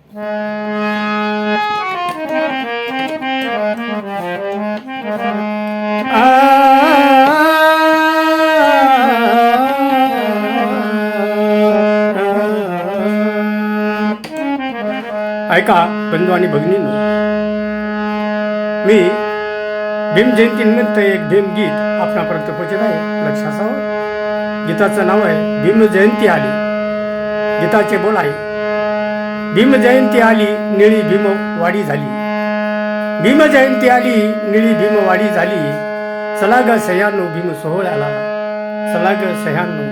ऐका बंधू आणि भगिनींनो, मी भीम जयंतीनिमित्त एक भीम गीत आपणापर्यंत पोहोचत आहे. लक्ष असावं. गीताचं नाव आहे भीम जयंती आली. गीताचे बोल आहे, भीम जयंती आली निळी भीमवाडी झाली. भीम जयंती आली निळी भीमवाडी झाली. चला ग सह्यानो भीम सोहळ्याला. चला ग सह्यानो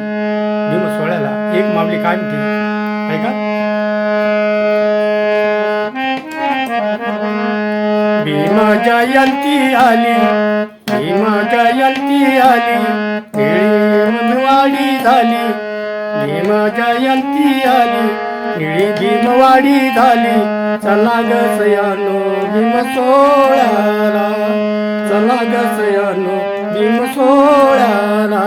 भीम सोहळ्याला. एक माऊली काय म्हणते ऐका. भीम जयंती आली, भीम जयंती आली, निळी भीमवाडी झाली. भीम जयंती आली, निळी भीमवाडी झाली. चला ग सह्यानो भीम सोहळ्याला. चला ग सह्यानो भीम सोहळ्याला.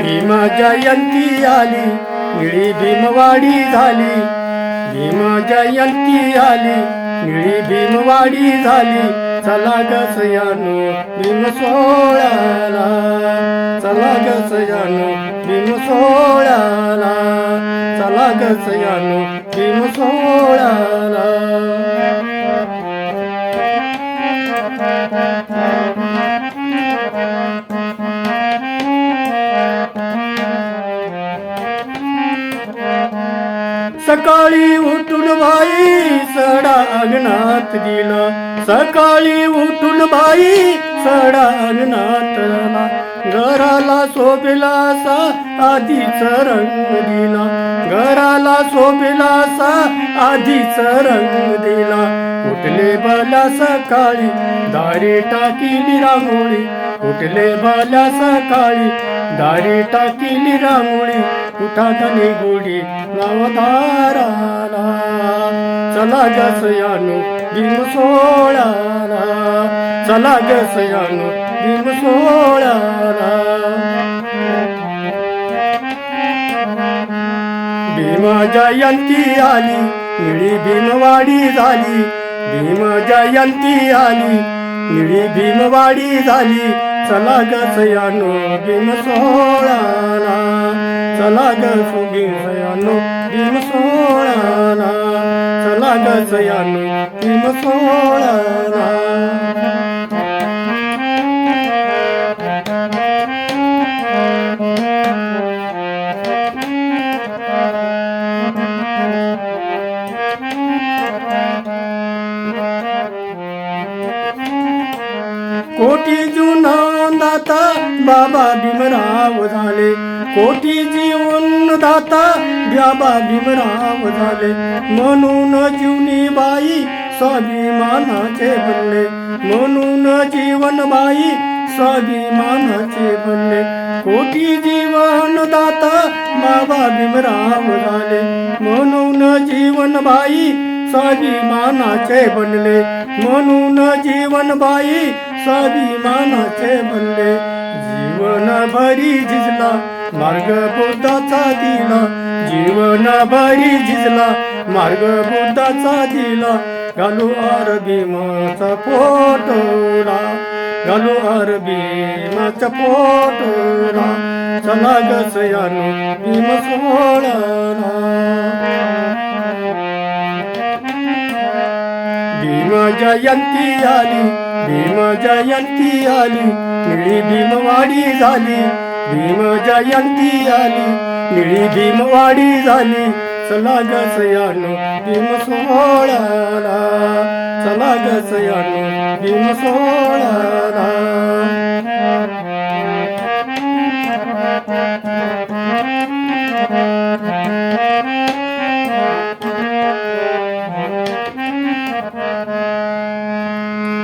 भीम जयंती आली, निळी भीमवाडी झाली. भीम जयंती आली, निळी भीमवाडी झाली. चला ग सह्यानो भीम सोहळ्याला. चला ग सह्यानो भीम सोहळ्याला. चला ग सह्यानो भीम सोहळ्याला. सकाळी उठून बाई सडा अंगणात दिला. सकाळी उठून बाई सडा अंगणात आला. घराला शोभिलासा आधीच रंग दिला. घराला शोभिलासा आधीच रंग दिला. उठले भल्या सकाळी दारी टाकीली रांगोळी. उठले भल्या सकाळी दारी टाकीली रांगोळी. उठा धनी गोडी नावधाराला. चला ग सह्यानो भीम सोहळ्याला. चला ग सह्यानो भीम सोहळ्याला. भीम जयंती आली, निळी भीमवाडी झाली. भीम जयंती आली, निळी भीमवाडी झाली. चला ग सह्यानो भीम सोहळ्याला. चला ग सह्यानो भीम सोहळ्याला. चला ग सह्यानो भीम सोहळ्याला. कोटी जीवन दाता बाबा भीमराव झाले. कोटी जीवन दाता बाबा भीमराव झाले. म्हणून जीवनी बाई स्वाभिमानाचे बनले. म्हणून जीवन बाई स्वाभिमानाचे बनले. कोटी जीवन दाता बाबा भीमराव झाले. म्हणून जीवन बाई स्वाभिमानाचे बनले. म्हणून जीवन बाई स्वाभिमानाचे बनले. जीवन भरी झिजला मार्ग बुद्धाचा दिला. जीवन भरी झिजला मार्ग बुद्धाचा दिला. घालू आर भीमाचा फोटोला. घालू आर भीमाचा फोटोला. चला ग सह्यानो भीम सोहळ्याला. भीम जयंती आली, भीम जयंती आली, निळी भीमवाडी झाली. भीम जयंती आली, निळी भीमवाडी झाली. चला ग सह्यानो भीम सोहळ्याला. चला ग सह्यानो भीम सोहळ्याला.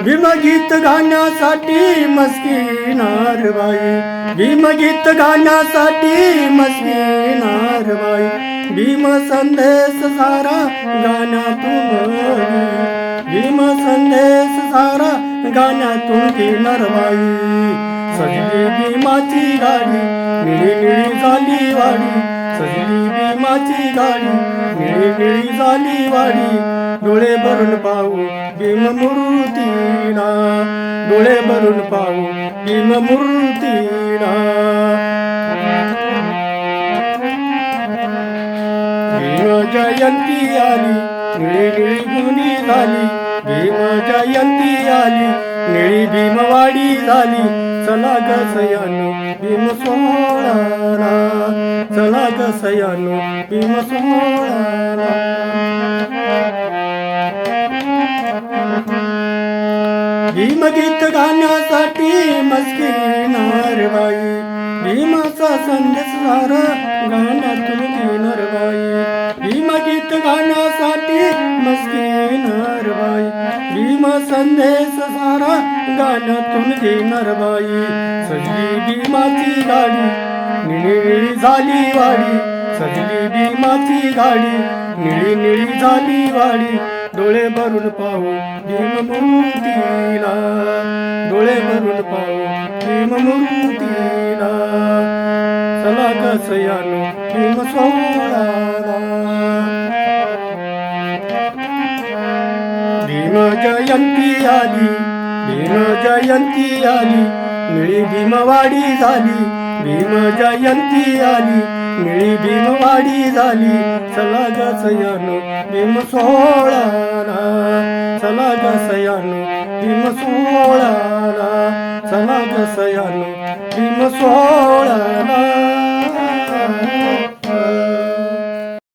भीमगीत गाण्यासाठी मस्की नारबाई. भीमगीत गाण्यासाठी मस्की नारबाई. भीम संदेश सारा गाण्यातून. भीम संदेश सारा गाण्यातून घेणार बाई. सजली भीमाची गाडी, निळी निळी झाली वाडी. सजली भीमाची गाडी निळी निळी झाली वाडी डोळे भरून पाहू भीममूर्तीला डोळे भरून पाहू भीममूर्तीला भीम जयंती आली निळी निळी गुणी झाली भीम जयंती आली निळी भीमवाडी झाली चला ग सयानो भीम सोहळ्याला चला ग सयानो भीम सोहळ्याला भीमगीत गाण्यासाठी मस्की नारबाई भीमाचा संदेश सारा गाण्यातून घेणार बाई भीमगीत गाण्यासाठी मस्की नारबाई भीम संदेश सारा गाण्यातून घेणार बाई सजली भीमाची गाडी निळी निळी झाली वाडी सजली भीमाची गाडी निळी निळी झाली वाडी डोळे भरून पाहू भीममूर्तीला डोळे भरून पाहू भीममूर्तीला चला ग सयानो भीम सोहळ्याला भीम जयंती आली भीम जयंती आली निळी भीमवाडी झाली भीम जयंती आली निळी भीमवाडी झाली चला ग सयानो भीम सोहळ्याला चला ग सयानो भीम सोहळ्याला चला ग सयानो भीम सोहळ्याला